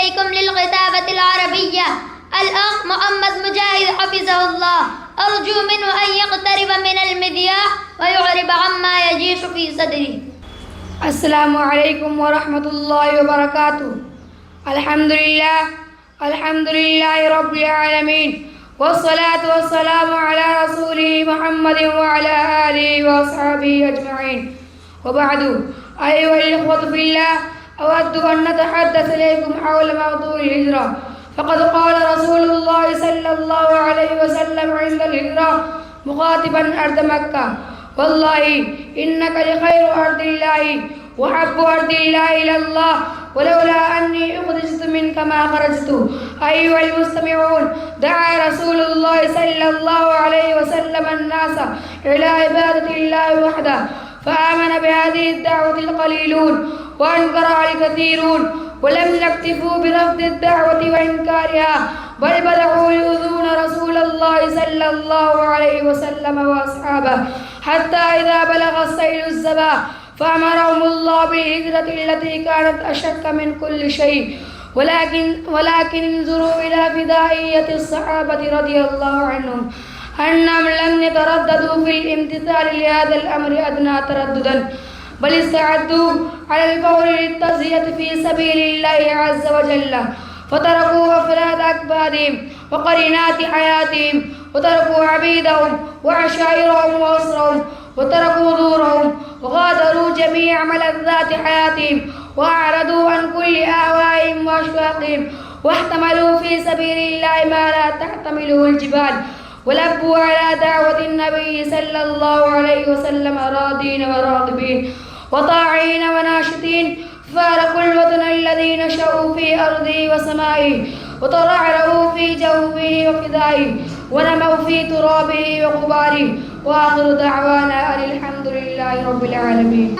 إليكم للكتابة العربية الأخ محمد مجاهد حفظه الله. أرجو منه أن يقترب من المذياع ويعرب عما يجيش في صدره. السلام عليكم ورحمة الله وبركاته. الحمد لله رب العالمين، والصلاة والسلام على رسوله محمد وعلى آله وأصحابه أجمعين، وبعد. أيها الإخوة في الله، أود أن نتحدث إليكم حول موضوع الهجرة. فقد قال رسول الله صلى الله عليه وسلم عند الهجرة مخاطبا أرض مكة: والله إنك لخير أرض الله وحب أرض الله إلى الله، ولولا أني أخرجت منك ما خرجت. أيها المستمعون، دعا رسول الله صلى الله عليه وسلم الناس إلى عبادة الله وحده، فآمن بهذه الدعوة القليلون وأنكرها الكثيرون، ولم يكتفوا برفض الدعوة وإنكارها، بل بدأوا يؤذون رسول الله صلى الله عليه وسلم وأصحابه، حتى إذا بلغ السيل الزبا فأمرهم الله بالهجرة التي كانت أشك من كل شيء. ولكن انظروا إلى فدائية الصحابة رضي الله عنهم، أنهم لم يترددوا في الامتثال لهذا الأمر أدنى ترددا، بل استعدوا على الفور للتزكية في سبيل الله عز وجل، فتركوا أفراد أكبادهم وقرينات حياتهم، وتركوا عبيدهم وعشائرهم وأسرهم، وتركوا دورهم، وغادروا جميع ملذات حياتهم، وأعرضوا عن كل آوائهم وأشواقهم، واحتملوا في سبيل الله ما لا تحتمله الجبال، ولبوا على دعوة النبي صلى الله عليه وسلم راضين وراغبين وطاعين وناشطين، فارقوا الوطن الذي نشأوا في أرضه وسمائه، وترعرعوا في جوه وفدائه، ونموا في ترابه وغباره. وآخر دعوانا أن الحمد لله رب العالمين.